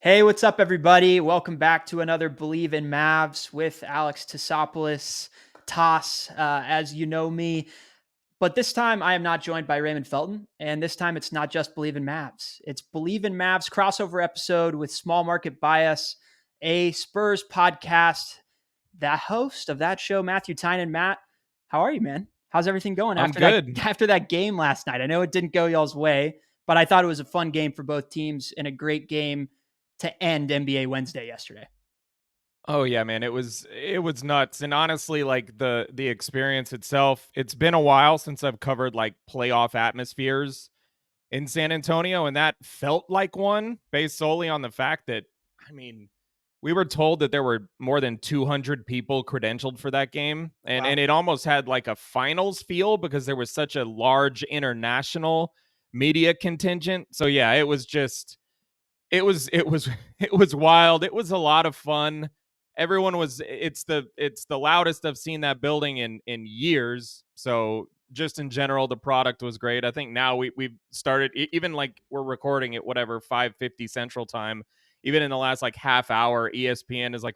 Hey, what's up, everybody? Welcome back to another Believe in Mavs with Alex Tassopoulos, Toss, as you know me. But this time I am not joined by Raymond Felton. And this time it's not just Believe in Mavs. It's Believe in Mavs crossover episode with Small Market Bias, a Spurs podcast. The host of that show, Matthew Tynan. Matt, how are you, man? How's everything going I'm after that good. after that game last night? I know it didn't go y'all's way, but I thought it was a fun game for both teams and a great game to end NBA Wednesday yesterday. Oh yeah, man, it was nuts. And honestly, like the experience itself, it's been a while since I've covered like playoff atmospheres in San Antonio, and that felt like one based solely on the fact that I mean, we were told that there were more than 200 people credentialed for that game, and Wow. it almost had like a finals feel because there was such a large international media contingent. So yeah, it was it was wild. It was a lot of fun. Everyone was it's the loudest I've seen that building in years. So just in general, the product was great. I think now we've started even like we're recording at whatever 5:50 Central Time. Even in the last like half hour, ESPN is like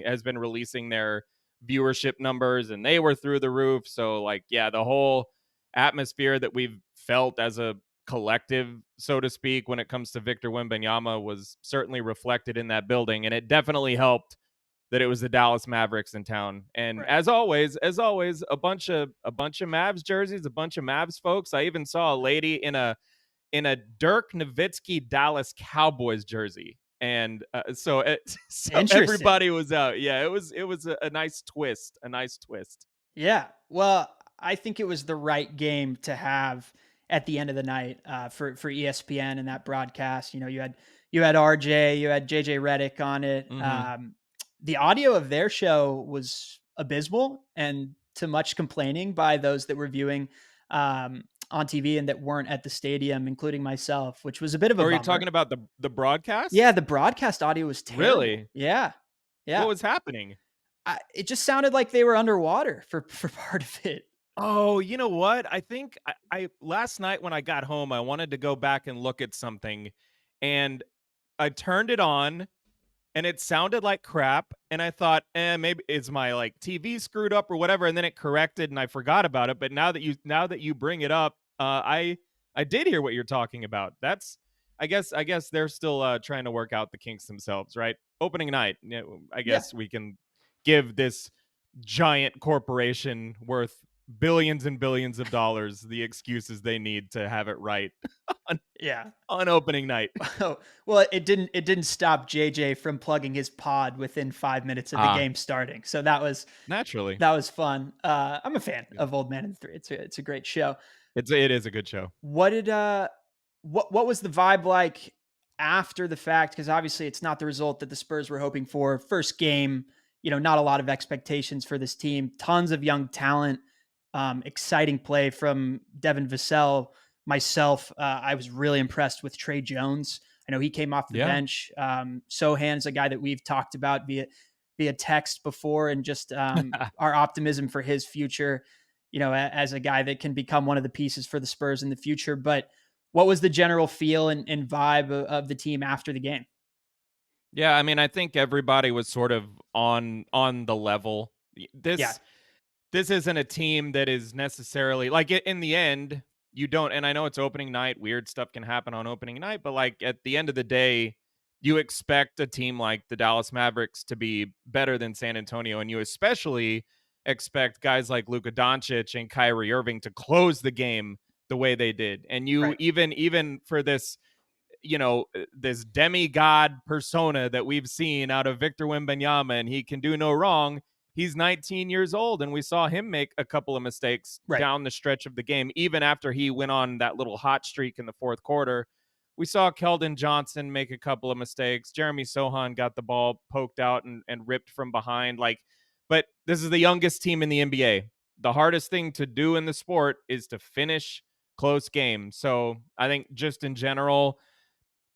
has been releasing their viewership numbers, and they were through the roof. So like yeah, the whole atmosphere that we've felt as a collective, so to speak, when it comes to Victor Wembanyama was certainly reflected in that building, and it definitely helped that it was the Dallas Mavericks in town. And Right. as always, a bunch of Mavs jerseys, a bunch of Mavs folks. I even saw a lady in a Dirk Nowitzki Dallas Cowboys jersey. And so Interesting. everybody was out. Yeah, it was a nice twist, a nice twist. Yeah. Well, I think it was the right game to have at the end of the night for ESPN and that broadcast. You had RJ, you had JJ Redick on it. Hmm. The audio of their show was abysmal and to much complaining by those that were viewing on TV and that weren't at the stadium, including myself, which was a bit of a Or are you bummer. talking about the Yeah, broadcast? the broadcast audio was terrible. Really? Yeah. What Yeah. was happening? It just sounded like they were underwater for part of it. Oh, you know what? I think I last night when I got home, I wanted to go back and look at something, and I turned it on, and it sounded like crap, and I thought, maybe is my like TV screwed up or whatever, and then it corrected, and I forgot about it. But now that you bring it up, I did hear what you're talking about. That's I guess they're still trying to work out the kinks themselves, right? Opening night, I Yeah. guess we can give this giant corporation worth billions and billions of dollars the excuses they need to have it right on, Yeah. on opening night. Oh, well, it didn't stop JJ from plugging his pod within 5 minutes of the Ah, game starting. So naturally. that was fun. I'm a fan Yeah. of Old Man and the Three. It's a great show. It is a good show. What did what was the vibe like after the fact? Because obviously it's not the result that the Spurs were hoping for. First game, not a lot of expectations for this team. Tons of young talent, exciting play from Devin Vassell. Myself, I was really impressed with Trey Jones. I know he came off the Yeah. bench. Sohan's a guy that we've talked about via text before, and just our optimism for his future. As a guy that can become one of the pieces for the Spurs in the future. But what was the general feel and vibe of the team after the game? Yeah, I mean, I think everybody was sort of on the level. Yeah, This isn't a team that is necessarily like in the end, you don't, and I know it's opening night, weird stuff can happen on opening night, but like at the end of the day, you expect a team like the Dallas Mavericks to be better than San Antonio, and you especially expect guys like Luka Doncic and Kyrie Irving to close the game the way they did. And you right. even for this, this demigod persona that we've seen out of Victor Wembanyama, and he can do no wrong. He's 19 years old, and we saw him make a couple of mistakes Right. down the stretch of the game, even after he went on that little hot streak in the fourth quarter. We saw Keldon Johnson make a couple of mistakes. Jeremy Sohan got the ball poked out and ripped from behind. But this is the youngest team in the NBA. The hardest thing to do in the sport is to finish close games. So I think just in general,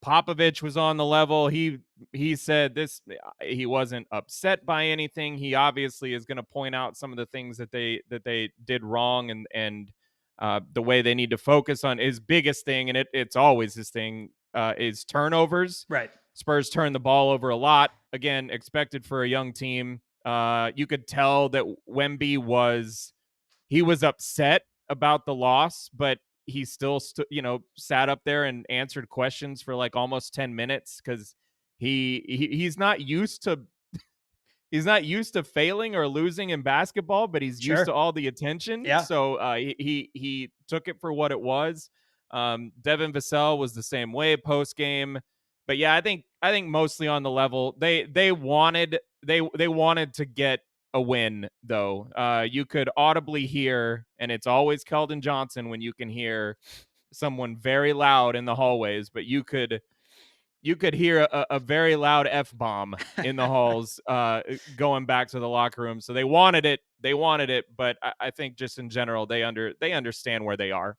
Popovich was on the level. He said this he wasn't upset by anything. He obviously is going to point out some of the things that they did wrong and the way they need to focus on his biggest thing, and it's always his thing. is turnovers. Right. Spurs turned the ball over a lot. Again, expected for a young team. You could tell that Wemby was upset about the loss, but he still sat up there and answered questions for like almost 10 minutes because he's not used to failing or losing in basketball, but he's used to all the attention. Yeah. So he took it for what it was. Devin Vassell was the same way post game, but yeah, I think mostly on the level they wanted to get a win though. You could audibly hear, and it's always Keldon Johnson when you can hear someone very loud in the hallways, but you could hear a very loud F-bomb in the halls going back to the locker room. So they wanted it, but I think just in general, they understand where they are.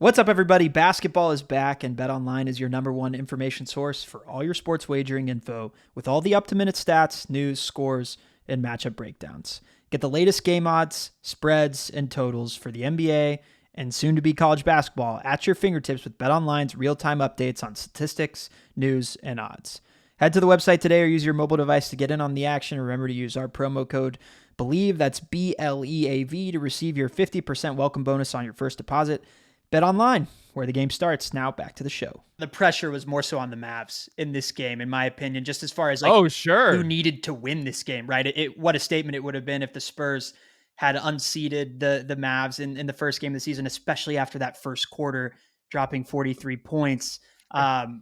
What's up, everybody? Basketball is back, and BetOnline is your number one information source for all your sports wagering info with all the up-to-minute stats, news, scores, and matchup breakdowns. Get the latest game odds, spreads, and totals for the NBA and soon-to-be college basketball at your fingertips with BetOnline's real-time updates on statistics, news, and odds. Head to the website today or use your mobile device to get in on the action. Remember to use our promo code BELIEVE, that's BLEAV, to receive your 50% welcome bonus on your first deposit. BetOnline, where the game starts. Now back to the show. The pressure was more so on the Mavs in this game, in my opinion, just as far as who needed to win this game, right? What a statement it would have been if the Spurs had unseated the Mavs in the first game of the season, especially after that first quarter, dropping 43 points. Right.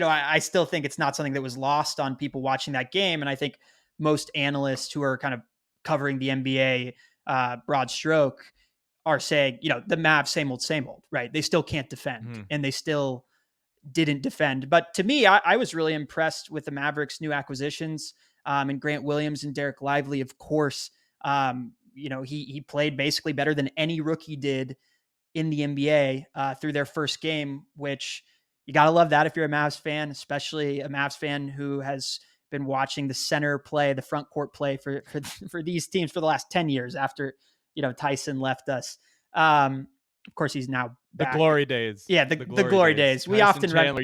I still think it's not something that was lost on people watching that game. And I think most analysts who are kind of covering the NBA broad stroke are saying, the Mavs, same old, right? They still can't defend, and they still didn't defend. But to me, I was really impressed with the Mavericks' new acquisitions, and Grant Williams and Derek Lively, of course. He played basically better than any rookie did in the NBA through their first game, which you got to love that if you're a Mavs fan, especially a Mavs fan who has been watching the center play, the front court play for these teams for the last 10 years after, Tyson left us. Of course, he's now back. The glory days. Yeah, the glory days. We Tyson often Chandler.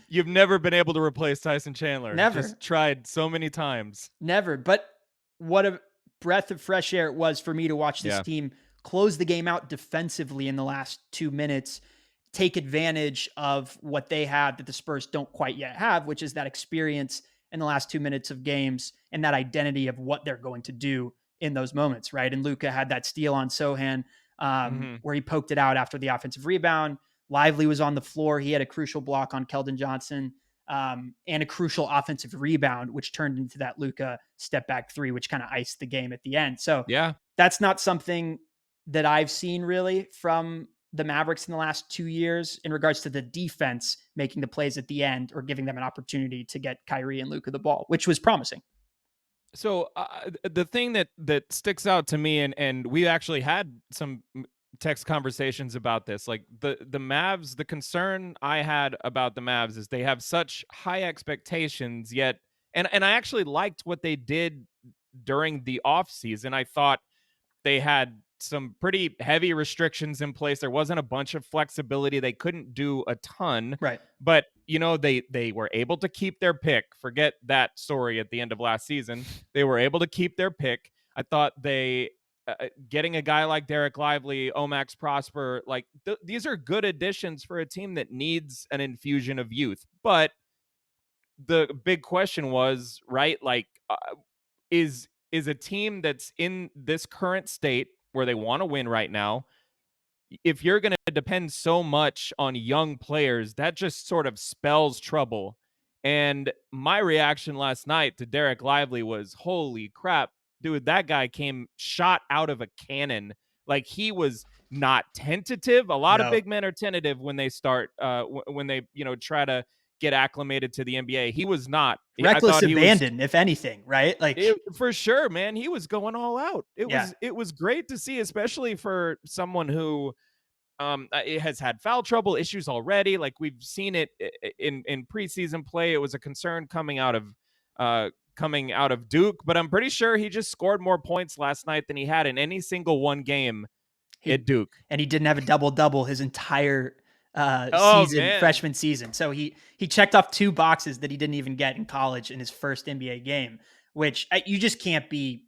You've never been able to replace Tyson Chandler. Never. Just tried so many times. Never. But what a breath of fresh air it was for me to watch this team close the game out defensively in the last 2 minutes, take advantage of what they have that the Spurs don't quite yet have, which is that experience in the last 2 minutes of games and that identity of what they're going to do in those moments, right? And Luka had that steal on Sohan where he poked it out after the offensive rebound. Lively was on the floor. He had a crucial block on Keldon Johnson and a crucial offensive rebound, which turned into that Luka step back three, which kind of iced the game at the end. So that's not something that I've seen really from the Mavericks in the last 2 years in regards to the defense making the plays at the end or giving them an opportunity to get Kyrie and Luka the ball, which was promising. So the thing that sticks out to me, and we actually had some text conversations about this, like the Mavs, the concern I had about the Mavs is they have such high expectations, yet, and I actually liked what they did during the offseason. I thought they had some pretty heavy restrictions in place. There wasn't a bunch of flexibility. They couldn't do a ton. Right. But, they were able to keep their pick. Forget that story at the end of last season. They were able to keep their pick. I thought getting a guy like Derek Lively, Omax Prosper, like these are good additions for a team that needs an infusion of youth. But the big question was, right, like, is a team that's in this current state where they want to win right now, if you're going to depend so much on young players, that just sort of spells trouble. And my reaction last night to Derek Lively was, holy crap, dude, that guy came shot out of a cannon. Like, he was not tentative. A lot of big men are tentative when they start, when they, try to get acclimated to the NBA. He was not. Reckless abandon, if anything, right? Like, for sure, man. He was going all out. It was great to see, especially for someone who has had foul trouble issues already. Like, we've seen it in preseason play. It was a concern coming out of Duke, but I'm pretty sure he just scored more points last night than he had in any single one game at Duke. And he didn't have a double-double his entire Oh season, man. freshman season. So he checked off 2 boxes that he didn't even get in college in his first NBA game, which you just can't be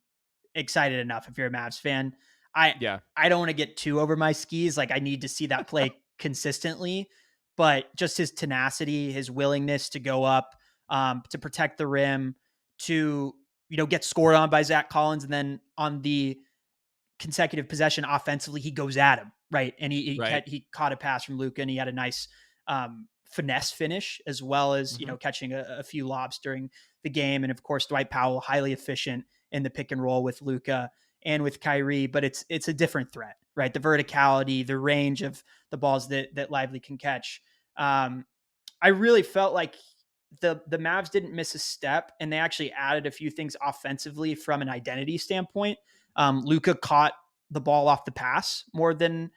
excited enough if you're a Mavs fan. I Yeah. I don't want to get too over my skis. Like I need to see that play consistently, but just his tenacity, his willingness to go up, to protect the rim, to get scored on by Zach Collins, and then on the consecutive possession offensively, he goes at him, right? And Right. he caught a pass from Luka, and he had a nice finesse finish, as well as Mhm. catching a few lobs during the game. And of course, Dwight Powell highly efficient in the pick and roll with Luka and with Kyrie, but it's a different threat, right? The verticality, the range of the balls that Lively can catch. I really felt like the Mavs didn't miss a step, and they actually added a few things offensively from an identity standpoint. Luka caught the ball off the pass more than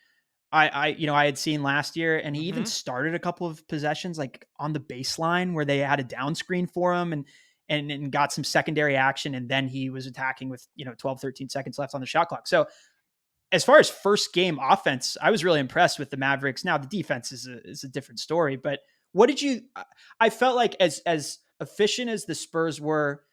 I had seen last year, and he even Mhm. started a couple of possessions like on the baseline where they had a down screen for him and got some secondary action, and then he was attacking with 12, 13 seconds left on the shot clock. So as far as first game offense, I was really impressed with the Mavericks. Now the defense is a different story, but what did you? I felt like as efficient as the Spurs were,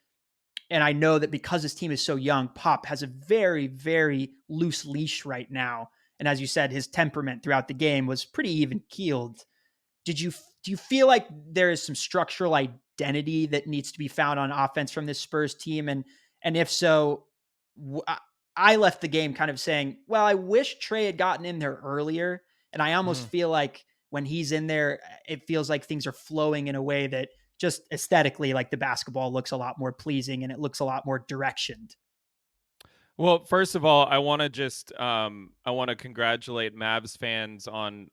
and I know that because his team is so young, Pop has a very very loose leash right now. And as you said, his temperament throughout the game was pretty even keeled. Do you feel like there is some structural identity that needs to be found on offense from this Spurs team? And if so, I left the game kind of saying, well, I wish Trey had gotten in there earlier. And I almost Mhm. feel like when he's in there, it feels like things are flowing in a way that just aesthetically, like the basketball looks a lot more pleasing and it looks a lot more directioned. Well, first of all, I want to congratulate Mavs fans on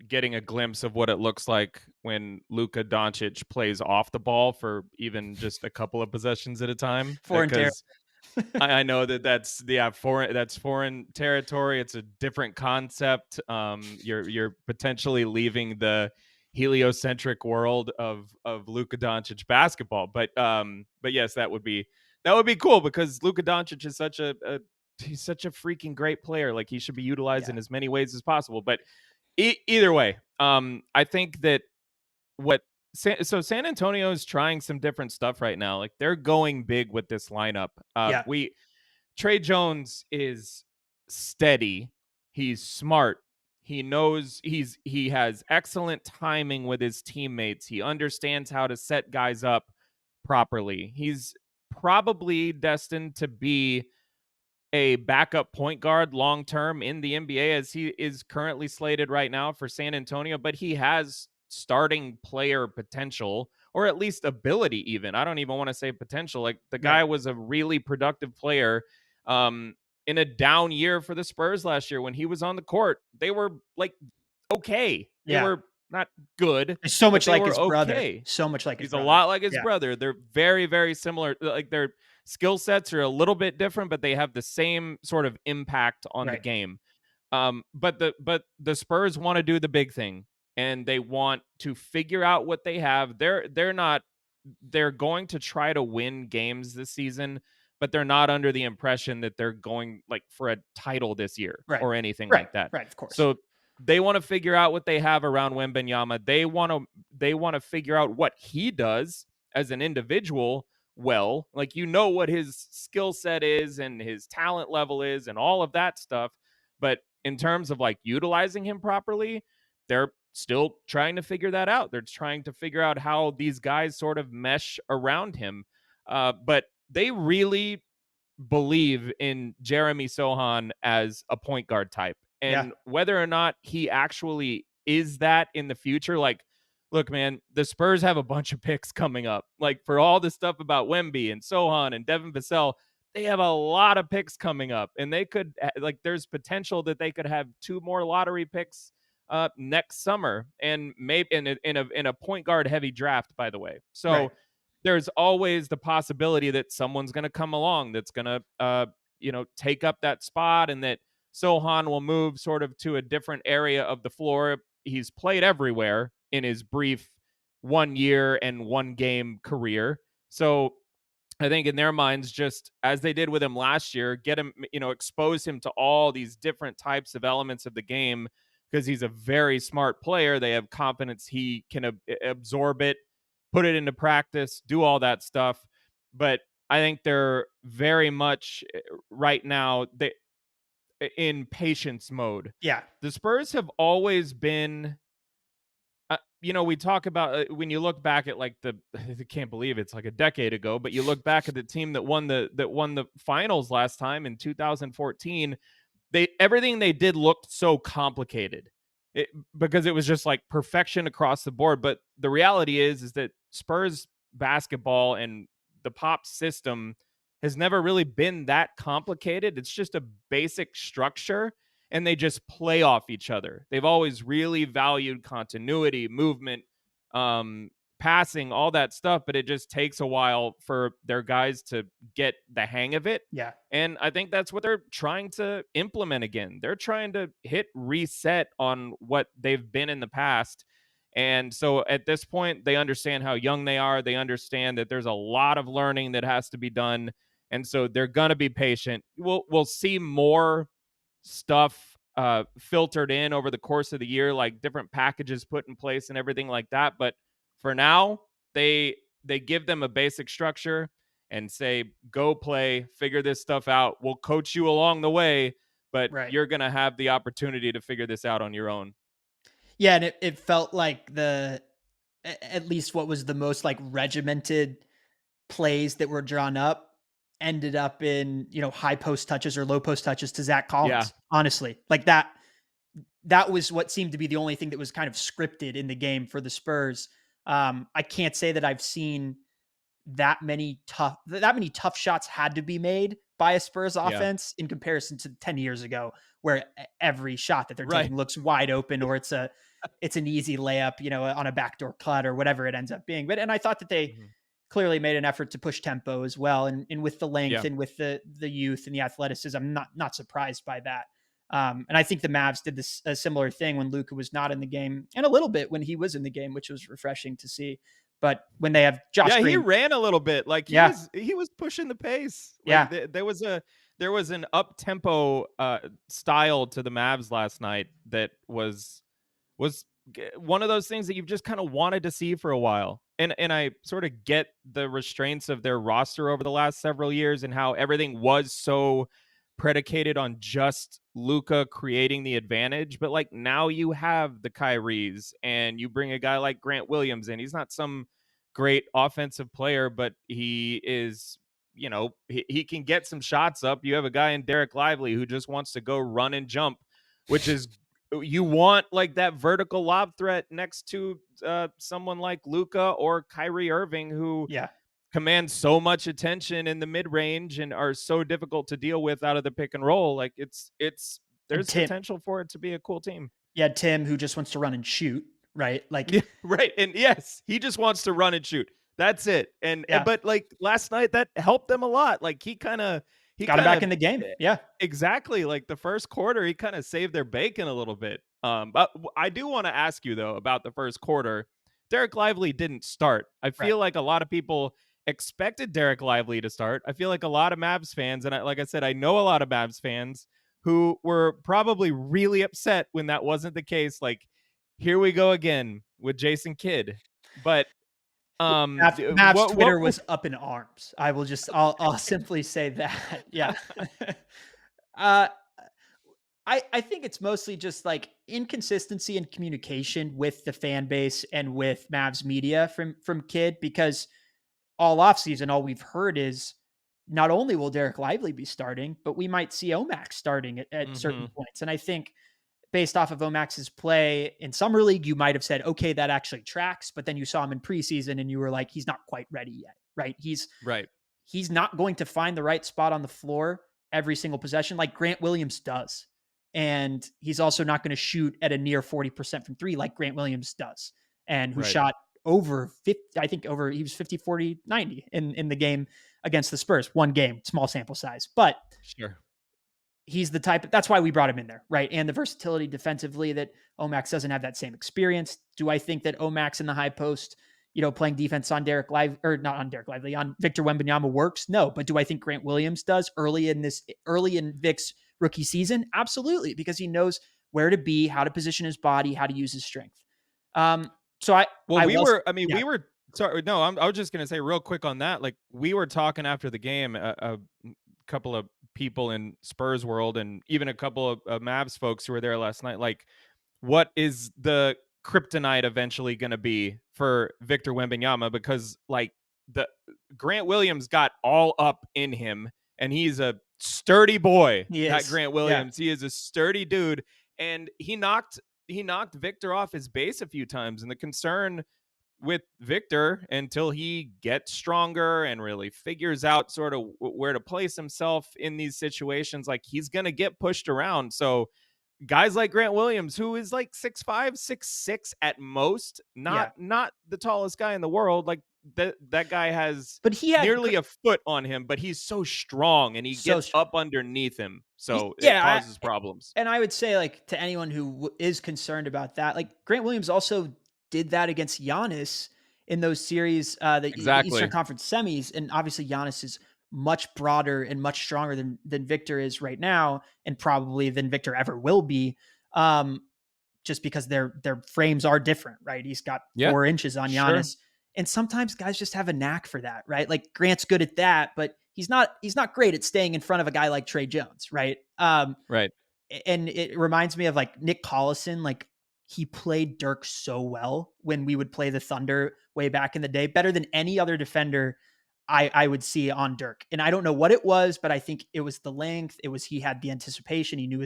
getting a glimpse of what it looks like when Luka Doncic plays off the ball for even just a couple of possessions at a time. Foreign territory. Because I know that that's foreign territory. It's a different concept. You're potentially leaving the heliocentric world of Luka Doncic basketball. But yes, that would be cool because Luka Doncic is he's such a freaking great player. Like he should be utilized Yeah. in as many ways as possible. But either way, I think that what San Antonio is trying some different stuff right now. Like they're going big with this lineup. Yeah. We Trey Jones is steady. He's smart. He has excellent timing with his teammates. He understands how to set guys up properly. He's probably destined to be a backup point guard long term in the NBA as he is currently slated right now for San Antonio, but he has starting player potential or at least ability even. I don't even want to say potential. Like the Right. guy was a really productive player in a down year for the Spurs last year when he was on the court. They were like okay. They Yeah. were not good, It's so but much they like were his brother. okay. So much like his He's a brother. lot like his Yeah. brother. They're very, very similar. Like their skill sets are a little bit different, but they have the same sort of impact on the Right. game. But the Spurs want to do the big thing, and they want to figure out what they have. They're not. They're going to try to win games this season, but they're not under the impression that they're going like for a title this year Right. or anything Right. like that. Right. Of course. So they want to figure out what they have around Wembanyama. They want to figure out what he does as an individual well. Like what his skill set is and his talent level is and all of that stuff. But in terms of like utilizing him properly, they're still trying to figure that out. They're trying to figure out how these guys sort of mesh around him. But they really believe in Jeremy Sohan as a point guard type. Yeah. And whether or not he actually is that in the future, like, look, man, the Spurs have a bunch of picks coming up. Like, for all the stuff about Wemby and Sohan and Devin Vassell, they have a lot of picks coming up. And they could, like, there's potential that they could have 2 more lottery picks next summer and maybe in a point guard heavy draft, by the way. Right. So, there's always the possibility that someone's going to come along that's going to take up that spot and that Sohan will move sort of to a different area of the floor. He's played everywhere in his brief 1 year and 1 game career. So I think in their minds, just as they did with him last year, get him, expose him to all these different types of elements of the game. because he's a very smart player. They have confidence he can absorb it, put it into practice, do all that stuff. But I think they're very much right now in patience mode. Yeah. The Spurs have always been we talk about when you look back at like I can't believe it's like a decade ago, but you look back at the team that won the finals last time in 2014. Everything they did looked so complicated because it was just like perfection across the board. But the reality is that Spurs basketball and the pop system has never really been that complicated. It's just a basic structure and they just play off each other. They've always really valued continuity, movement, passing, all that stuff, but it just takes a while for their guys to get the hang of it. Yeah. And I think that's what they're trying to implement again. They're trying to hit reset on what they've been in the past. And so at this point, they understand how young they are. They understand that there's a lot of learning that has to be done. And so they're going to be patient. We'll see more stuff filtered in over the course of the year, like different packages put in place and everything like that. But for now, they give them a basic structure and say, go play, figure this stuff out. We'll coach you along the way, but Right. you're going to have the opportunity to figure this out on your own. Yeah. And it felt like at least what was the most like regimented plays that were drawn up ended up in, high post touches or low post touches to Zach Yeah. Collins. Honestly, like that was what seemed to be the only thing that was kind of scripted in the game for the Spurs. I can't say that I've seen that many tough shots had to be made by a Spurs Yeah. offense in comparison to 10 years ago, where every shot that they're Right. taking looks wide open, or it's an easy layup, on a backdoor cut or whatever it ends up being. And I thought that they Mhm. clearly made an effort to push tempo as well, and with the length Yeah. and with the youth and the athleticism, I'm not surprised by that. And I think the Mavs did a similar thing when Luka was not in the game, and a little bit when he was in the game, which was refreshing to see. But when they have Josh Yeah, he Green, ran a little bit. Like yeah, he was pushing the pace. yeah, Like there was an up tempo style to the Mavs last night that was one of those things that you've just kind of wanted to see for a while. And I sort of get the restraints of their roster over the last several years and how everything was so predicated on just Luka creating the advantage. But like now you have the Kyries and you bring a guy like Grant Williams in. He's not some great offensive player, but he is, he can get some shots up. You have a guy in Derek Lively who just wants to go run and jump, which is you want like that vertical lob threat next to someone like Luka or Kyrie Irving, who yeah. command so much attention in the mid range and are so difficult to deal with out of the pick and roll. Like it's And there's potential for it to be a cool team. Tim, who just wants to run and shoot, right? Like, Yeah, right. And yes, he just wants to run and shoot. That's it. yeah, But like last night that helped them a lot. Like he got him kind back of in the game. Yeah, exactly like the first quarter he kind of saved their bacon a little bit. But I do want to ask you though about the first quarter. Derek Lively didn't start. I right. feel like a lot of people expected Derek Lively to start. I feel like a lot of Mavs fans, and like I said, I know a lot of Mavs fans who were probably really upset when that wasn't the case. Like, here we go again with Jason Kidd. But Mavs what Twitter was up in arms. I'll simply say that. Yeah. uh, I think it's mostly just like inconsistency in communication with the fan base and with Mavs media from Kidd, because all offseason, all we've heard is not only will Derek Lively be starting, but we might see Omax starting at certain Mhm. points. And I think based off of Omax's play in summer league, you might have said, okay, that actually tracks. But then you saw him in preseason and you were like, he's not quite ready yet, right? Right. He's not going to find the right spot on the floor every single possession like Grant Williams does. And he's also not going to shoot at a near 40% from three like Grant Williams does, and who Right. shot over 50, I think he was 50, 40, 90 in the game against the Spurs. One game, small sample size. But Sure. he's the type that's why we brought him in there, right? And the versatility defensively that Omax doesn't have that same experience. Do I think that Omax in the high post, playing defense on not on Derek Lively, on Victor Wembanyama works? No. But do I think Grant Williams does early in Vic's rookie season? Absolutely, because he knows where to be, how to position his body, how to use his strength. So Well, I was, we yeah, were sorry. No, I was just gonna say real quick on that. Like we were talking after the game, a couple of people in Spurs world, and even a couple of Mavs folks who were there last night. Like, what is the kryptonite eventually going to be for Victor Wembanyama? Because like the Grant Williams got all up in him, and he's a sturdy boy. he That is. Grant Yeah. Williams, he is a sturdy dude, and he knocked Victor off his base a few times. And the concern with Victor until he gets stronger and really figures out sort of where to place himself in these situations, like he's going to get pushed around. So guys like Grant Williams, who is like 6'5", 6'6" at most, Yeah. not the tallest guy in the world. Like that guy has But he had, nearly a foot on him, but he's so strong and he so gets strong. up underneath him. So it Yeah. causes problems. And I would say, like, to anyone who is concerned about that, like, Grant Williams also did that against Giannis in those series, the Eastern Exactly. Conference semis, and obviously Giannis is much broader and much stronger than Victor is right now, and probably than Victor ever will be. Um, just because their frames are different, right? He's got Yeah, 4 inches on sure. Giannis, and sometimes guys just have a knack for that, right? Like Grant's good at that, but he's not great at staying in front of a guy like Trey Jones, right? Right. And it reminds me of like Nick Collison. Like he played Dirk so well when we would play the Thunder way back in the day, better than any other defender I would see on Dirk. And I don't know what it was, but I think it was the length. It was he had the anticipation. He knew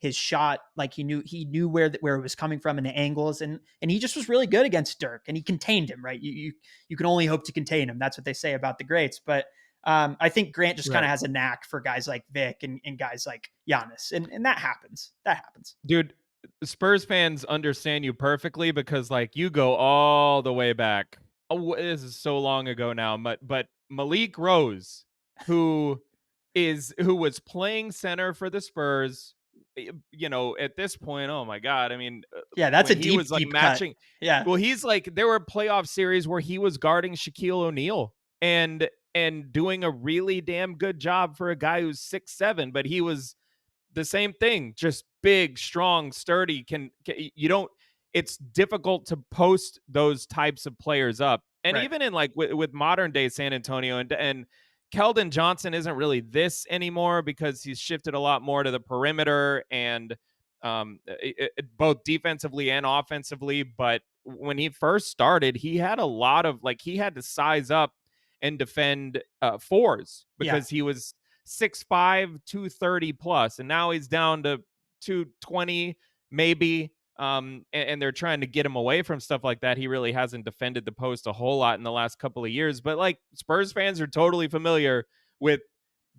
his shot. Like he knew where it was coming from and the angles, and he just was really good against Dirk, and he contained him. Right, you can only hope to contain him. That's what they say about the greats, but. I think Grant just kind of Right. has a knack for guys like Vic and guys like Giannis, and that happens. That happens. Dude, Spurs fans understand you perfectly because like you go all the way back. Oh, this is so long ago now, but Malik Rose, who who was playing center for the Spurs, at this point, oh my God. I mean, Yeah, that's a when he was deep, like deep cut. matching, Yeah, well, he's like there were playoff series where he was guarding Shaquille O'Neal and doing a really damn good job for a guy who's 6'7", but he was the same thing, just big, strong, sturdy. You don't, it's difficult to post those types of players up. And right. even in like with modern day San Antonio, and Keldon Johnson isn't really this anymore because he's shifted a lot more to the perimeter and both defensively and offensively. But when he first started, he had a lot of like he had to size up and defend fours Yeah, because he was 6'5", 230 plus, and now he's down to 220 maybe. And they're trying to get him away from stuff like that. He really hasn't defended the post a whole lot in the last couple of years. But like Spurs fans are totally familiar with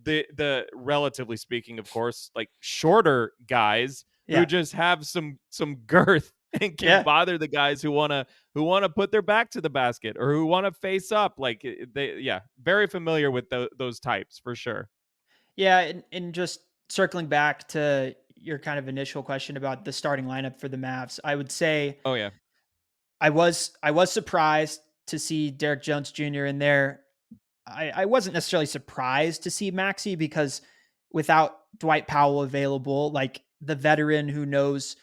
the relatively speaking, of course, like shorter guys who yeah, just have some girth and can yeah, bother the guys who want to put their back to the basket or who want to face up. Like yeah, very familiar with those types for sure. yeah. And just circling back to your kind of initial question about the starting lineup for the Mavs, I would say Oh yeah. I was surprised to see Derek Jones Jr. in there. I wasn't necessarily surprised to see Maxi because without Dwight Powell available, like the veteran who knows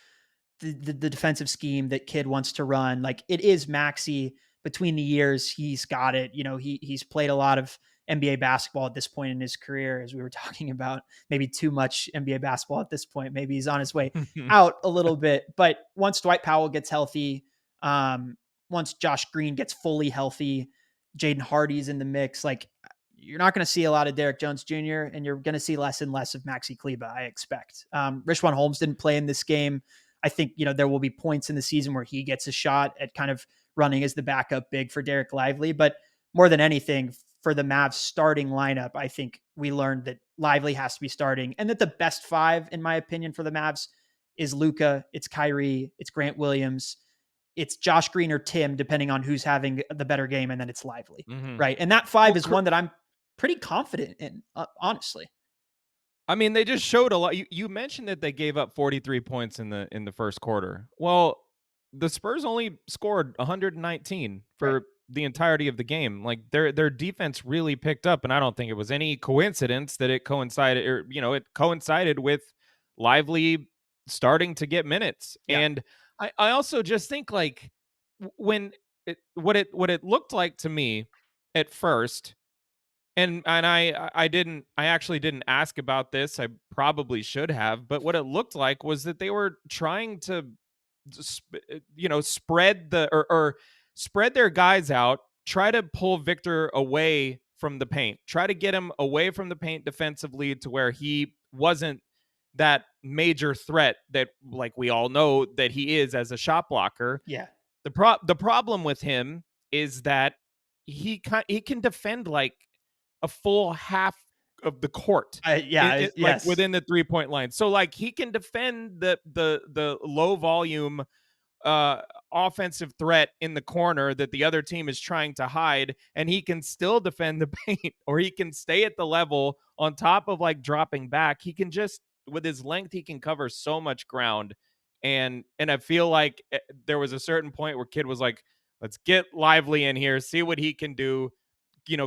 the defensive scheme that Kid wants to run. Like it is Maxi between the years. He's got it. He's played a lot of NBA basketball at this point in his career, as we were talking about, maybe too much NBA basketball at this point. Maybe he's on his way out a little bit. But once Dwight Powell gets healthy, um, once Josh Green gets fully healthy, Jaden Hardy's in the mix, like you're not going to see a lot of Derek Jones Jr. and you're going to see less and less of Maxi Kleba, I expect. Rishwan Holmes didn't play in this game. I think, there will be points in the season where he gets a shot at kind of running as the backup big for Derek Lively. But more than anything, for the Mavs starting lineup, I think we learned that Lively has to be starting and that the best five, in my opinion, for the Mavs is Luka, it's Kyrie, it's Grant Williams, it's Josh Green or Tim, depending on who's having the better game, and then it's Lively, Hmm. right? And that five Well, is one that I'm pretty confident in, honestly. I mean, they just showed a lot. You mentioned that they gave up 43 points in the first quarter. Well, the Spurs only scored 119 Right. for the entirety of the game. Like their defense really picked up, and I don't think it was any coincidence that it coincided with Lively starting to get minutes. Yeah. And I also just think like when what it looked like to me at first, and I actually didn't ask about this. I probably should have, but what it looked like was that they were trying to spread or spread their guys out, try to pull Victor away from the paint, try to get him away from the paint defensively to where he wasn't that major threat that like we all know that he is as a shot blocker. Yeah. The problem with him is that he can defend like a full half of the court like Yes. within the 3-point line. So like he can defend the low volume uh offensive threat in the corner that the other team is trying to hide, and he can still defend the paint, or he can stay at the level on top of like dropping back. He can just, with his length, he can cover so much ground. And I feel like there was a certain point where Kid was like, let's get Lively in here, see what he can do,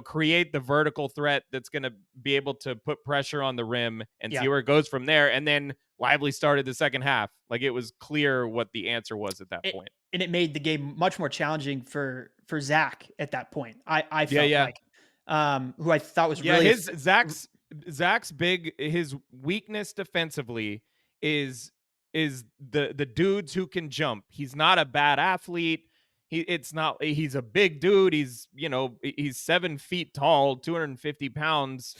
create the vertical threat that's going to be able to put pressure on the rim and see Yeah. where it goes from there. And then Lively started the second half. Like, it was clear what the answer was at that It, point. and it made the game much more challenging for Zach at that point. I Yeah, felt yeah. like, who I thought was Yeah, really his Zach's big his weakness defensively is the dudes who can jump. He's not a bad athlete. He's a big dude. He's 7 feet tall, 250 pounds.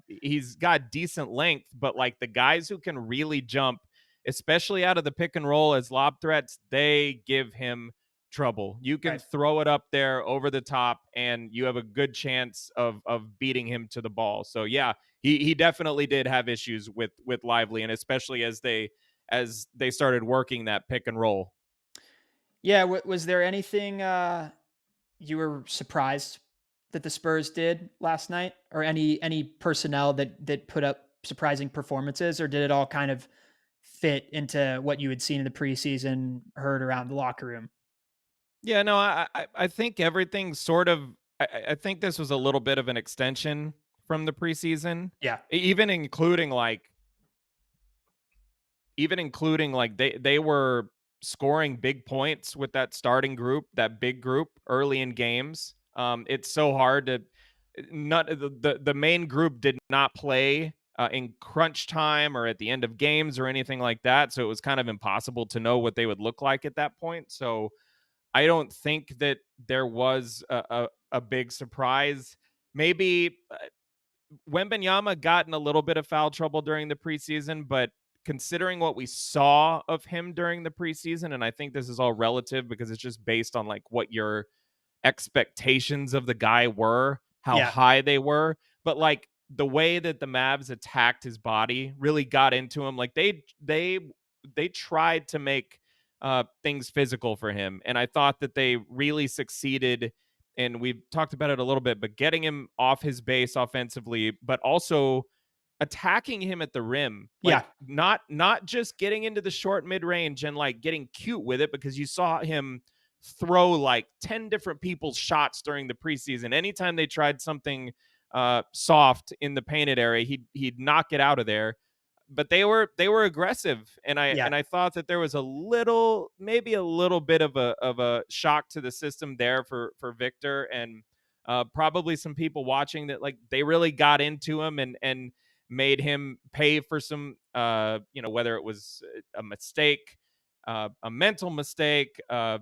He's got decent length, but like the guys who can really jump, especially out of the pick and roll as lob threats, they give him trouble. You can right. throw it up there over the top, and you have a good chance of beating him to the ball. So yeah, he definitely did have issues with Lively, and especially as they started working that pick and roll. Yeah. Was there anything you were surprised that the Spurs did last night, or any personnel that put up surprising performances, or did it all kind of fit into what you had seen in the preseason, heard around the locker room? Yeah, no, I think everything sort of. I think this was a little bit of an extension from the preseason, Yeah. even including like they were scoring big points with that starting group, that big group early in games. It's so hard to not the main group did not play in crunch time or at the end of games or anything like that, so it was kind of impossible to know what they would look like at that point. So I don't think that there was a big surprise. Maybe Wembanyama got in a little bit of foul trouble during the preseason, but considering what we saw of him during the preseason, and I think this is all relative because it's just based on like what your expectations of the guy were, how Yeah. high they were, but like the way that the Mavs attacked his body really got into him. Like they tried to make things physical for him, and I thought that they really succeeded. And we've talked about it a little bit, but getting him off his base offensively, but also attacking him at the rim, Yeah. like not just getting into the short mid range and like getting cute with it, because you saw him throw like 10 different people's shots during the preseason. Anytime they tried something soft in the painted area, he'd knock it out of there. But they were aggressive, and I Yeah. and I thought that there was maybe a little bit of a shock to the system there for Victor, and probably some people watching that, like, they really got into him and made him pay for some whether it was a mistake, a mental mistake, a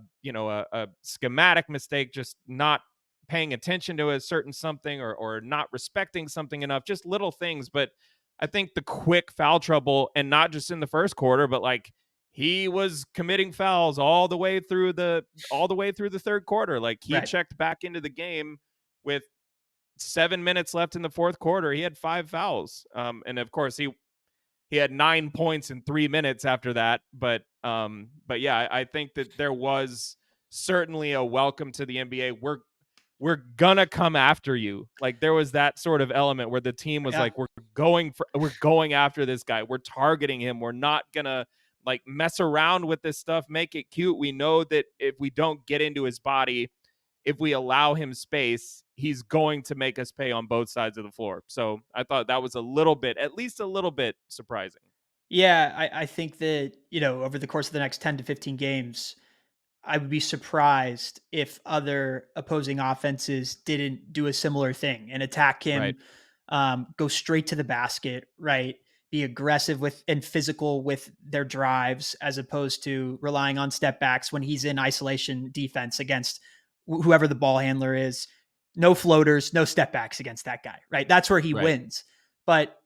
schematic mistake, just not paying attention to a certain something, or not respecting something enough, just little things. But I think the quick foul trouble, and not just in the first quarter, but like he was committing fouls all the way through the third quarter. Like, he Right. checked back into the game with 7 minutes left in the fourth quarter. He had 5 fouls, and of course he had 9 points in 3 minutes after that. But yeah, I think that there was certainly a welcome to the NBA. We're gonna come after you. Like, there was that sort of element where the team was Yeah. like, we're going after this guy. We're targeting him. We're not gonna like mess around with this stuff, make it cute. We know that if we don't get into his body, if we allow him space, he's going to make us pay on both sides of the floor. So I thought that was at least a little bit surprising. Yeah, I think that, over the course of the next 10 to 15 games, I would be surprised if other opposing offenses didn't do a similar thing and attack Right. him, go straight to the basket, right? Be aggressive with and physical with their drives as opposed to relying on step backs when he's in isolation defense against whoever the ball handler is. No floaters, no step backs against that guy, right? That's where he Right. wins. But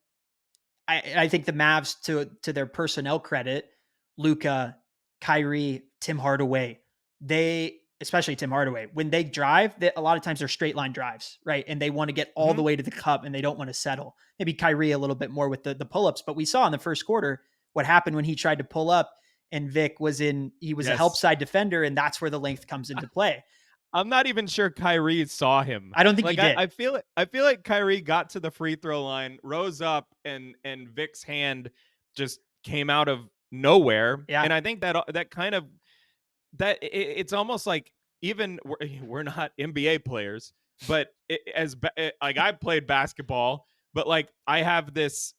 I think the Mavs, to their personnel credit, Luka, Kyrie, Tim Hardaway, they, especially Tim Hardaway, when they drive, a lot of times they're straight line drives, right? And they want to get all Hmm. the way to the cup and they don't want to settle. Maybe Kyrie a little bit more with the pull ups, but we saw in the first quarter what happened when he tried to pull up and he was a help Yes. side defender, and that's where the length comes into play. I'm not even sure Kyrie saw him. I don't think he Like did. I feel like Kyrie got to the free throw line, rose up, and Vic's hand just came out of nowhere. Yeah. And I think that kind of it's almost like even we're not NBA players, but like I played basketball, but like I have this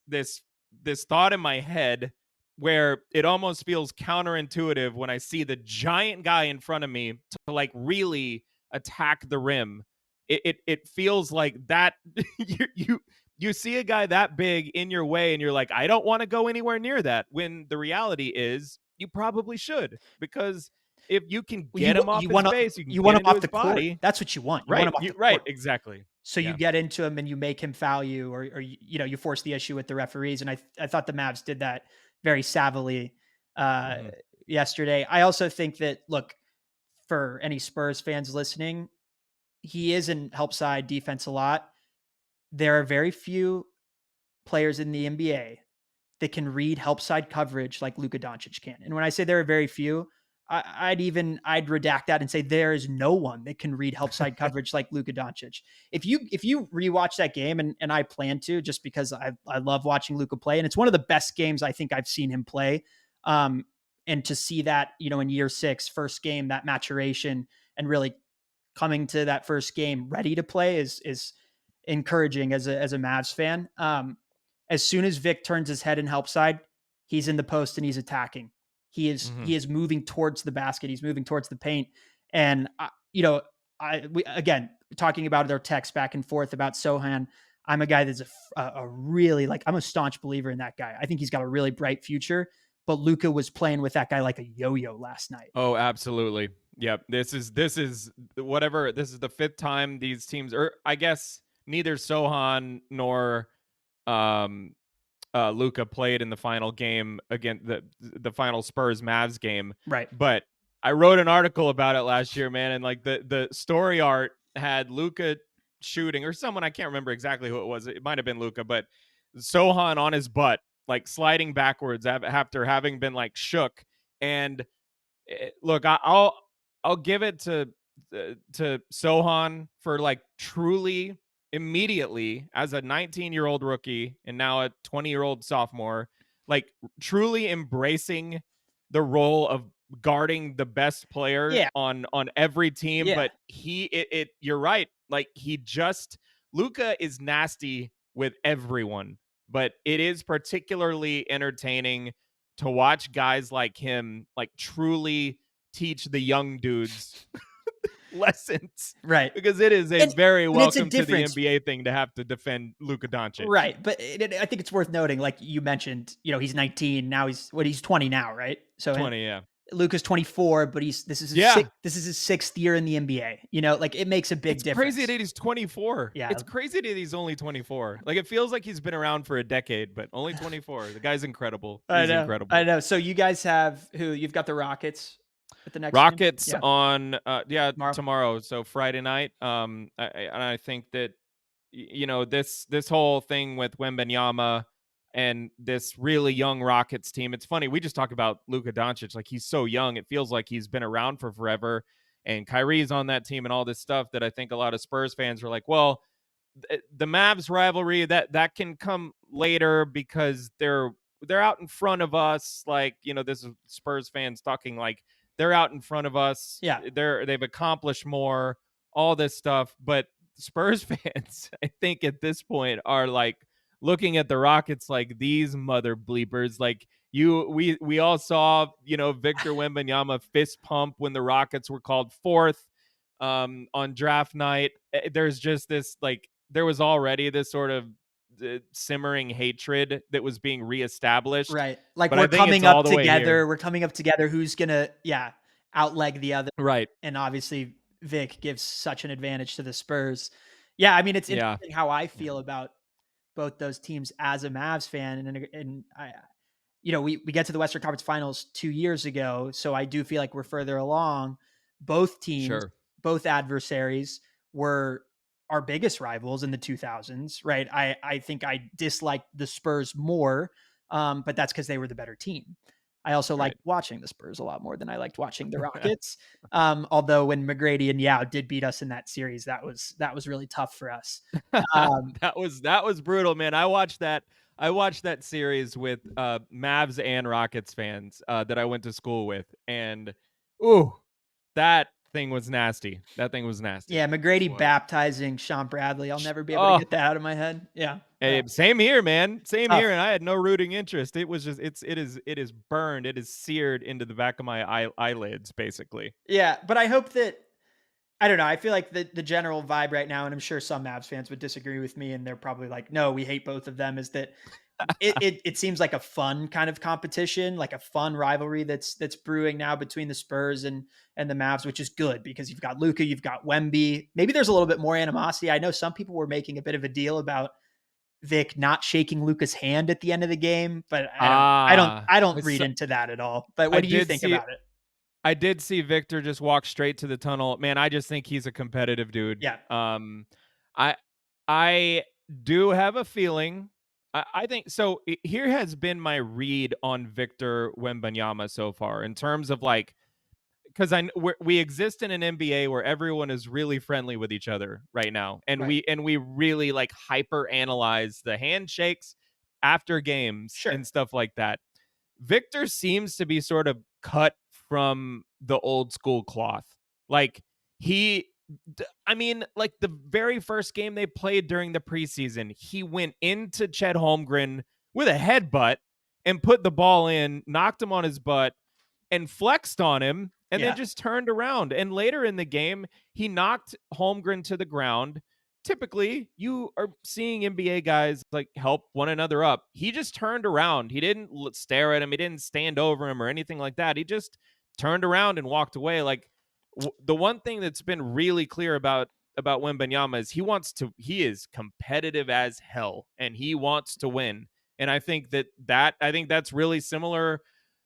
thought in my head where it almost feels counterintuitive when I see the giant guy in front of me to like really attack the rim. It feels like that you see a guy that big in your way and you're like, I don't want to go anywhere near that. When the reality is you probably should, because if you can Well, get him off his base, you can you want get him into off his the court. body. That's what you want. You want Right. him off the Right. court. Exactly. So you Yeah. get into him and you make him foul you, or you force the issue with the referees. And I thought the Mavs did that very savvily uh, Hmm. yesterday. I also think that, look, for any Spurs fans listening, he is in help side defense a lot. There are very few players in the NBA that can read help side coverage like Luka Doncic can. And when I say there are very few, I'd redact that and say there is no one that can read help side coverage like Luka Doncic. If you rewatch that game, and I plan to, just because I love watching Luka play, and it's one of the best games I think I've seen him play. Um, and to see that, in year six, first game, that maturation and really coming to that first game ready to play is encouraging as a Mavs fan. As soon as Vic turns his head and help side, he's in the post and he's attacking. Hmm. He is moving towards the basket. He's moving towards the paint. And we again talking about their text back and forth about Sohan. I'm a guy that's a really, like, I'm a staunch believer in that guy. I think he's got a really bright future. But Luka was playing with that guy like a yo-yo last night. Oh, absolutely. Yep. This is whatever. This is the fifth time these teams, or I guess neither Sohan nor um Luka played in the final game against the final Spurs Mavs game. Right. But I wrote an article about it last year, man, and like the story art had Luka shooting, or someone, I can't remember exactly who it was. It might have been Luka, but Sohan on his butt, like sliding backwards after having been like shook. And look, I'll give it to Sohan for like truly immediately as a 19-year-old rookie and now a 20-year-old sophomore, like truly embracing the role of guarding the best player Yeah. on every team. Yeah. But you're right, like he just Luka is nasty with everyone, but it is particularly entertaining to watch guys like him like truly teach the young dudes lessons, Right. because it is a And very and it's a welcome to the difference. NBA thing to have to defend Luka Doncic. Right, but I think it's worth noting, like you mentioned, he's 19 now. He's 20 now, right? So, and 20, yeah. Luka's 24, but Yeah. this is his sixth year in the NBA. Like, it makes a big It's crazy difference. that he's 24. Yeah, It's crazy that he's only 24. Like it feels like he's been around for a decade, but only 24. The guy's incredible. I He's know, I incredible. know. So you guys have who? You've got the Rockets at the next game. Rockets Yeah, on tomorrow. tomorrow, so Friday night. And I think that this whole thing with Wembanyama and this really young Rockets team. It's funny, we just talk about Luka Doncic like he's so young. It feels like he's been around for forever, and Kyrie's on that team and all this stuff that I think a lot of Spurs fans were like, well, the Mavs rivalry that can come later because they're out in front of us. Like, this is Spurs fans talking like they're out in front of us. Yeah, They've accomplished more, all this stuff. But Spurs fans, I think at this point are like looking at the Rockets like these mother bleepers. Like we all saw, Victor Wembanyama fist pump when the Rockets were called fourth on draft night. There's just this, like, there was already this sort of simmering hatred that was being reestablished, Right. Like but I we're think it's coming all up the way here. together. We're coming up together. Who's gonna, yeah, outleg the other? Right. And obviously, Vic gives such an advantage to the Spurs. Yeah, I mean, it's Yeah. interesting how I Yeah. feel about both those teams as a Mavs fan, and I, we get to the Western Conference Finals 2 years ago, so I do feel like we're further along. Both teams, Sure. both adversaries were our biggest rivals in the 2000s, right? I think I disliked the Spurs more, but that's because they were the better team. I also liked Right. watching the Spurs a lot more than I liked watching the Rockets. Although when McGrady and Yao did beat us in that series, that was really tough for us. Um, That was brutal, man. I watched that series with Mavs and Rockets fans that I went to school with, and ooh, that thing was nasty. That thing was nasty. yeah, It McGrady was. baptizing Sean Bradley. I'll never be able to Oh, get that out of my head. Yeah, same here, man. Same here, tough. and I had no rooting interest. It was just it is burned. It is seared into the back of my eyelids, basically. Yeah, but I hope that I don't know. I feel like the general vibe right now, and I'm sure some Mavs fans would disagree with me, and they're probably like, "No, we hate both of them." Is that it seems like a fun kind of competition, like a fun rivalry that's brewing now between the Spurs and the Mavs, which is good because you've got Luka, you've got Wemby. Maybe there's a little bit more animosity. I know some people were making a bit of a deal about Vic not shaking Luka's hand at the end of the game, but I don't I don't Ah, I don't I read saw, into that at all. But I what do you did think see about it? I did see Victor just walk straight to the tunnel. Man, I just think he's a competitive dude. Yeah, I I do have a feeling. I think so. Here has been my read on Victor Wembanyama so far in terms of, like, because we exist in an NBA where everyone is really friendly with each other right now, and right. we really, like, hyper analyze the handshakes after games Sure. and stuff like that. Victor seems to be sort of cut from the old school cloth. Like, he I mean, like, the very first game they played during the preseason, he went into Chet Holmgren with a headbutt and put the ball in, knocked him on his butt, and flexed on him, and then Yeah. just turned around. And later in the game, he knocked Holmgren to the ground. Typically, you are seeing NBA guys, like, help one another up. He just turned around. He didn't stare at him. He didn't stand over him or anything like that. He just turned around and walked away. Like, the one thing that's been really clear about Wembanyama is he is competitive as hell, and he wants to win. And I think that's really similar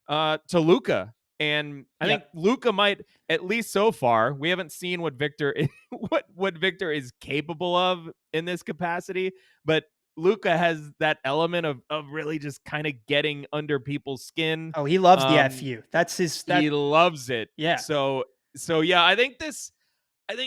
to Luka. And I think Yep. Luka might, at least so far, we haven't seen what Victor what Victor is capable of in this capacity, but Luka has that element of really just kind of getting under people's skin. Oh, he loves the Um, FU. That's his that he loves it. yeah. So yeah, I think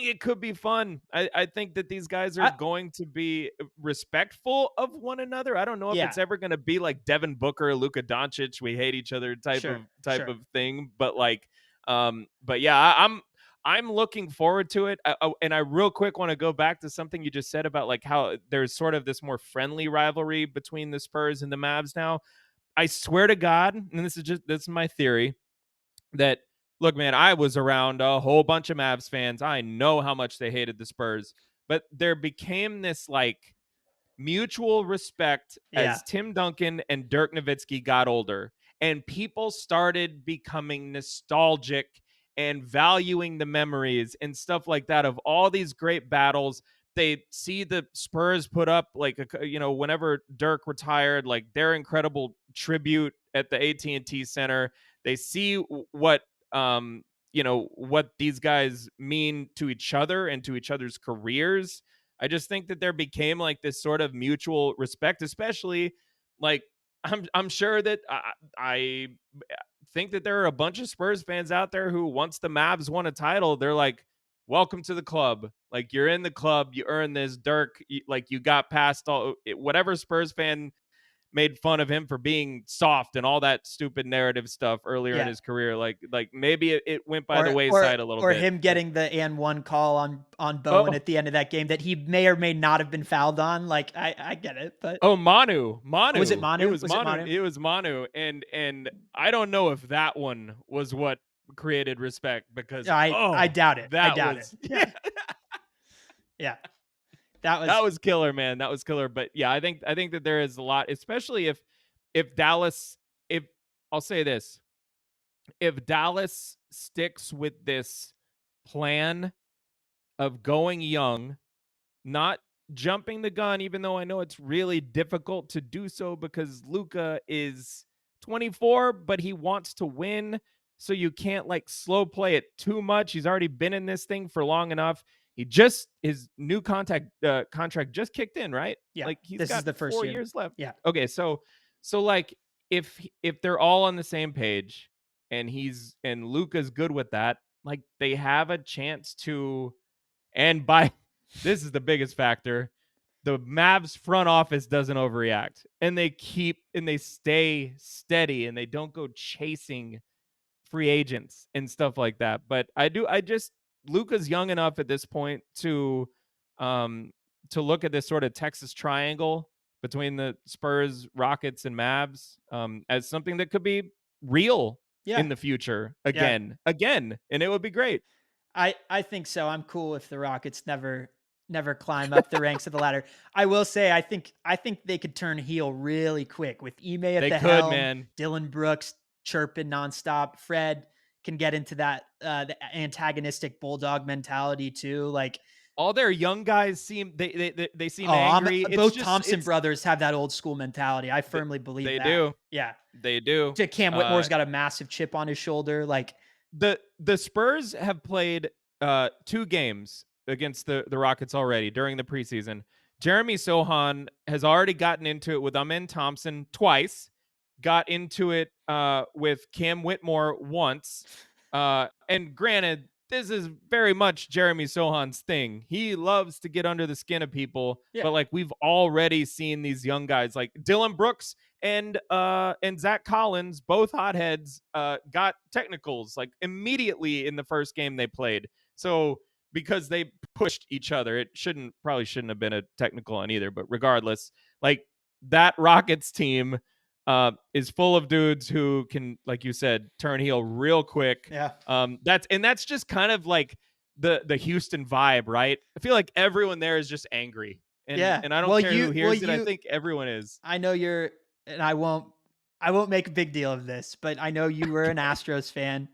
it could be fun. I think that these guys are I going to be respectful of one another. I don't know if yeah. it's ever going to be like Devin Booker, Luka Doncic, we hate each other type Sure. of type Sure. of thing. But, like, but yeah, I'm looking forward to it. And I real quick want to go back to something you just said about, like, how there's sort of this more friendly rivalry between the Spurs and the Mavs now. I swear to God, and this is my theory, that, look, man, I was around a whole bunch of Mavs fans. I know how much they hated the Spurs, but there became this, like, mutual respect Yeah. as Tim Duncan and Dirk Nowitzki got older, and people started becoming nostalgic and valuing the memories and stuff like that of all these great battles. They see the Spurs put up, like, whenever Dirk retired, like, their incredible tribute at the AT&T Center. They see what these guys mean to each other and to each other's careers. I just think that there became, like, this sort of mutual respect, especially, like, I'm sure that I think that there are a bunch of Spurs fans out there who, once the Mavs won a title, they're like, welcome to the club. Like, you're in the club, you earned this. Dirk, like, you got past all whatever Spurs fan made fun of him for being soft and all that stupid narrative stuff earlier in Yeah. his career. Like maybe it went by the wayside a little Or bit. him getting the and one call on Bowen Oh, at the end of that game that he may or may not have been fouled on. Like I get it, but oh, Manu, was it It Manu? was Was it Manu. Manu? It was Manu, and I don't know if that one was what created respect because I doubt it. I that doubt it. was Yeah. Yeah. That that was was killer, man. That was killer. But yeah, I think that there is a lot, especially if Dallas, if I'll say this, if Dallas sticks with this plan of going young, not jumping the gun, even though I know it's really difficult to do so because Luka is 24, but he wants to win. So you can't like slow play it too much. He's already been in this thing for long enough. His new contract just kicked in, right? yeah. Like he's This is got the first 4 year. years left. Yeah. Okay, so like if they're all on the same page and Luka's good with that, like they have a chance to, and by this is the biggest factor. The Mavs front office doesn't overreact and they stay steady and they don't go chasing free agents and stuff like that. But I just Luka's young enough at this point um to look at this sort of Texas triangle between the Spurs, Rockets, and Mavs as something that could be real Yeah. in the future Yeah. again, and it would be great. I think so. I'm cool if the Rockets never climb up the ranks of the ladder. I will say I think they could turn heel really quick with Ime at They the could, helm, man. Dylan Brooks chirping nonstop. Fred can get into that the antagonistic bulldog mentality too. Like All their young guys seem they seem oh, angry. It's both just Thompson brothers have that old school mentality. I th- firmly believe they that. do. Yeah. They do. Cam Whitmore's got a massive chip on his shoulder. Like The Spurs have played 2 games against the Rockets already during the preseason. Jeremy Sohan has already gotten into it with Amen Thompson twice, got into it with Cam Whitmore once. And granted, this is very much Jeremy Sohan's thing. He loves to get under the skin of people, yeah. but like we've already seen these young guys like Dylan Brooks and Zach Collins, both hotheads, got technicals like immediately in the first game they played. So because they pushed each other, it probably shouldn't have been a technical on either. But regardless, like that Rockets team is full of dudes who can, like you said, turn heel real quick. Yeah. That's just kind of like the Houston vibe, right? I feel like everyone there is just angry. Yeah. And I don't Well, care who hears it. I you think everyone is. I know you're, and I won't make a big deal of this, but I know you were an Astros fan,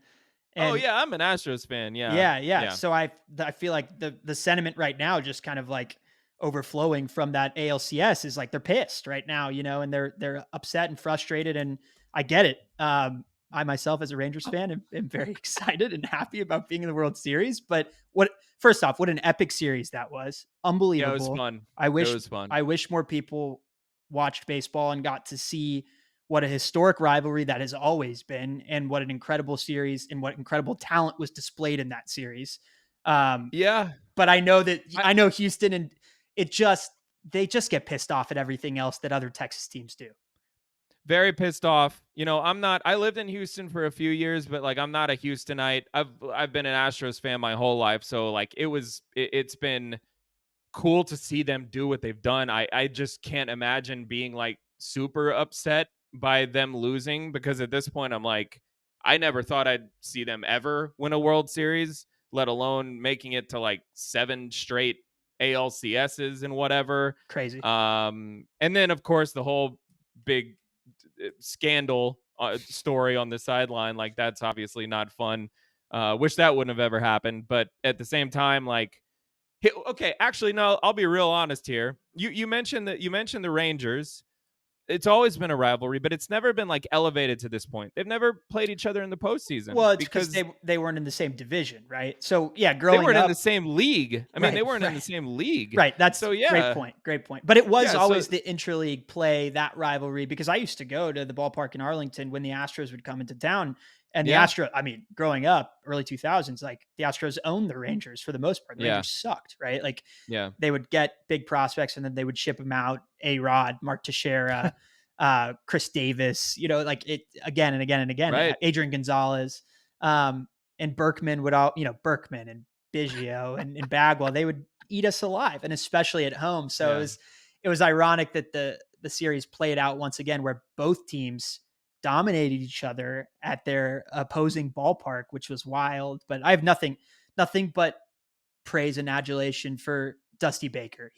Oh and yeah, I'm an Astros fan. Yeah, yeah, yeah. yeah, So I feel like the sentiment right now, just kind of like overflowing from that ALCS, is like they're pissed right now, and they're upset and frustrated, and I get it. I myself, as a Rangers fan, am very excited and happy about being in the World Series. But first off, what an epic series that was! yeah. It was Unbelievable. fun. I It wish was fun. I wish more people watched baseball and got to see what a historic rivalry that has always been, and what an incredible series and what incredible talent was displayed in that series. Um, Yeah, but I, I know Houston, and they just get pissed off at everything else that other Texas teams do. very pissed off. I'm not. I lived in Houston for a few years, but like I'm not a Houstonite. I've been an Astros fan my whole life, so like it's been cool to see them do what they've done. I just can't imagine being like super upset by them losing because at this point I'm like I never thought I'd see them ever win a World Series, let alone making it to like 7 straight ALCSs and whatever. Crazy. And then of course the whole big scandal story on the sideline, like that's obviously not fun. Wish that wouldn't have ever happened, but at the same time, like okay, actually, no. I'll be real honest here. You mentioned the Rangers. It's always been a rivalry, but it's never been like elevated to this point. They've never played each other in the postseason Well, it's because because they weren't in the same division, right? So yeah, they growing weren't in up, the same league. I mean, right, they weren't in the right. same league. Right. That's So great yeah, point. Great point. But it was yeah. So always the intraleague play, that rivalry, because I used to go to the ballpark in Arlington when the Astros would come into town. And the yeah, Astros, I mean, growing up, early 2000s, like the Astros owned the Rangers for the most part. The yeah, Rangers sucked, right? Like yeah, they would get big prospects and then they would ship them out. A Rod, Mark Teixeira, Chris Davis, like it again and again and again, Right. Adrian Gonzalez, and Berkman would all, Berkman and Biggio and Bagwell, they would eat us alive, and especially at home. So Yeah. it was ironic that the series played out once again where both teams dominated each other at their opposing ballpark, which was wild. But I have nothing but praise and adulation for Dusty Baker.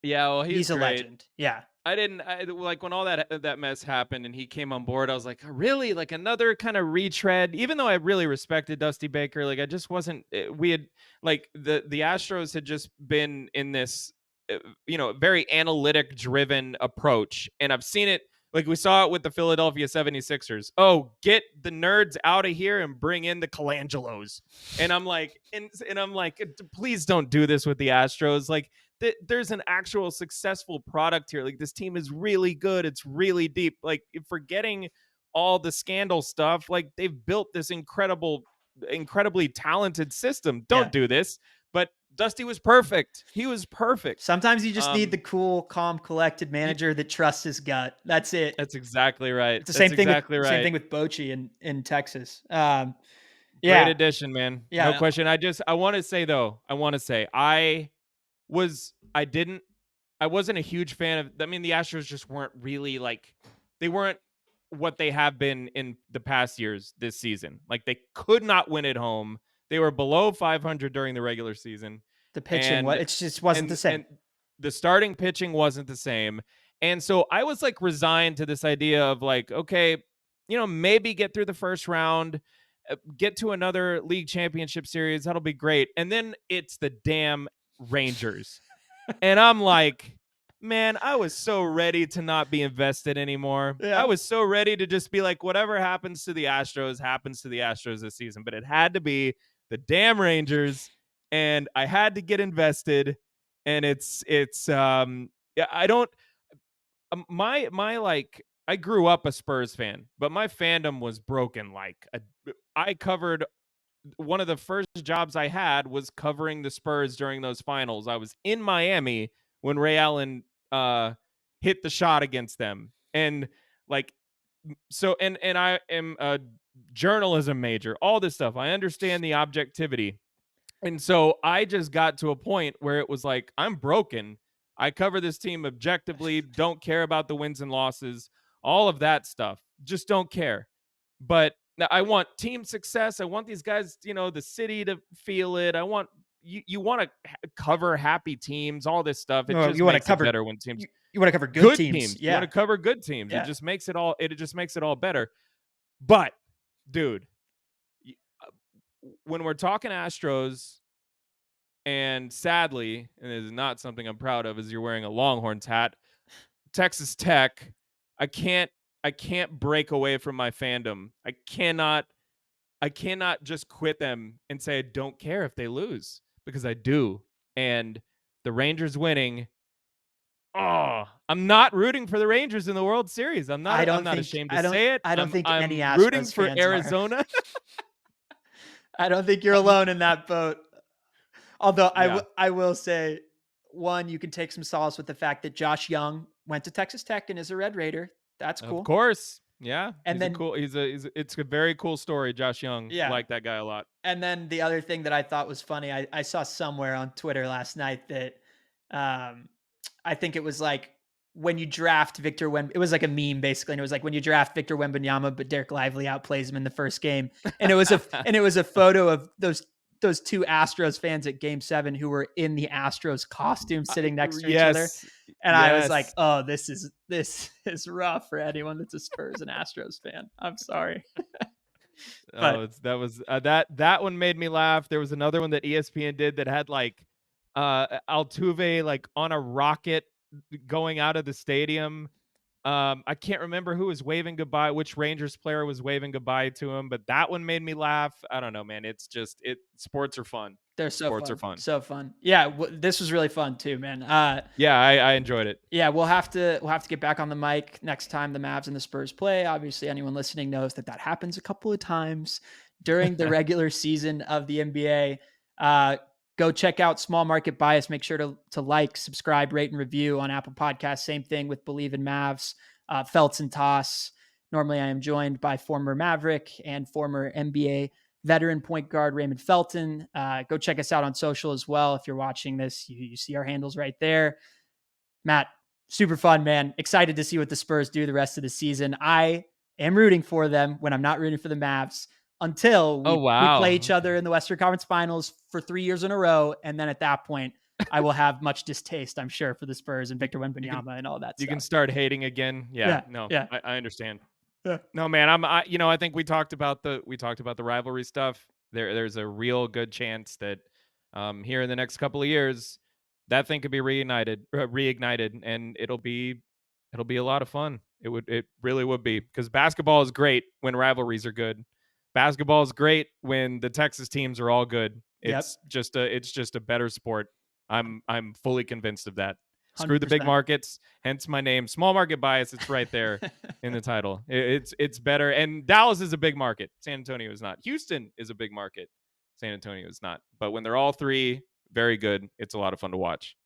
Yeah, well, he's He's a great. legend. Yeah. Like when all that mess happened and he came on board, I was like, really, like another kind of retread. Even though I really respected Dusty Baker, like I just wasn't. We had like the Astros had just been in this, very analytic driven approach, and I've seen it. Like we saw it with the Philadelphia 76ers. Oh, get the nerds out of here and bring in the Colangelos. And I'm like, and I'm like, please don't do this with the Astros. Like there's an actual successful product here. Like this team is really good. It's really deep. Like forgetting all the scandal stuff, like they've built this incredibly talented system. Yeah. Don't do this. But Dusty was perfect. He was perfect. Sometimes you just need the cool, calm, collected manager that trusts his gut. That's it. That's exactly right. It's the That's same thing exactly right. with Bochy in Texas. Great Yeah. addition, man. Yeah. No question. I want to say though, I wasn't a huge fan of. I mean, the Astros just weren't really like they weren't what they have been in the past years this season. Like they could not win at home. They were below 500 during the regular season. The pitching, And it just wasn't the same. And the starting pitching wasn't the same. And so I was like resigned to this idea of like, okay, maybe get through the first round, get to another league championship series. That'll be great. And then it's the damn Rangers. And I'm like, man, I was so ready to not be invested anymore. Yeah. I was so ready to just be like, whatever happens to the Astros this season. But it had to be the damn Rangers, and I had to get invested. And I don't my like I grew up a Spurs fan, but my fandom was broken. I covered one of the first jobs I had was covering the Spurs during those finals. I was in Miami when Ray Allen hit the shot against them. And like and I am a journalism major, all this stuff. I understand the objectivity. And so I just got to a point where it was like, I'm broken. I cover this team objectively, don't care about the wins and losses, all of that stuff. Just don't care. But I want team success. I want these guys, the city to feel it. I want you want to cover happy teams, all this stuff. It just makes it better when teams. You want to cover good teams. Yeah. You want to cover good teams. Yeah. It just makes it all better. But dude, when we're talking Astros, and sadly, and it is not something I'm proud of, is you're wearing a Longhorns hat, Texas Tech, I can't break away from my fandom. I cannot just quit them and say I don't care if they lose, because I do. And the Rangers winning, I'm not rooting for the Rangers in the World Series. I'm not ashamed to say it. I don't think I'm any Astros rooting for fans Arizona. I don't think you're alone in that boat. Although Yeah. I will say, one, you can take some solace with the fact that Josh Young went to Texas Tech and is a Red Raider. That's cool. Of course. Yeah. And it's a very cool story, Josh Young. Yeah. I like that guy a lot. And then the other thing that I thought was funny, I saw somewhere on Twitter last night that I think it was like when you draft Victor it was like a meme basically, and it was like when you draft Victor Wembanyama, but Derek Lively outplays him in the first game. And it was a photo of those two Astros fans at Game 7 who were in the Astros costume sitting next to each other. And I was like, oh, this is rough for anyone that's a Spurs and Astros fan. I'm sorry. That one made me laugh. There was another one that ESPN did that had like Altuve like on a rocket going out of the stadium. I can't remember who was waving goodbye, which Rangers player was waving goodbye to him, but that one made me laugh. I don't know, man. It's just sports are fun. Sports are fun. So fun. Yeah, this was really fun too, man. Yeah, I enjoyed it. Yeah, we'll have to get back on the mic next time the Mavs and the Spurs play. Obviously, anyone listening knows that happens a couple of times during the regular season of the NBA. Go check out Small Market Bias. Make sure to like, subscribe, rate, and review on Apple Podcasts. Same thing with Believe in Mavs Feltz and Toss. Normally, I am joined by former Maverick and former NBA veteran point guard Raymond Felton. Go check us out on social as well. If you're watching this, you see our handles right there. Matt, super fun, man. Excited to see what the Spurs do the rest of the season. I am rooting for them when I'm not rooting for the Mavs until Oh we play wow. each other in the Western Conference Finals for 3 years in a row. And then at that point, I will have much distaste, I'm sure, for the Spurs and Victor Wembanyama and all that You can stuff. start hating again. Yeah, Yeah. no, Yeah. I understand. Yeah. No, man, I think we talked about the rivalry stuff. There's a real good chance that here in the next couple of years that thing could be reignited, and it'll be a lot of fun. It really would be, because basketball is great when rivalries are good. Basketball is great when the Texas teams are all good. Yep. It's just a better sport. I'm fully convinced of that. Screw the big 100%. markets, hence my name. Small market bias, it's right there in the title. It's better. And Dallas is a big market. San Antonio is not. Houston is a big market. San Antonio is not. But when they're all three very good, it's a lot of fun to watch.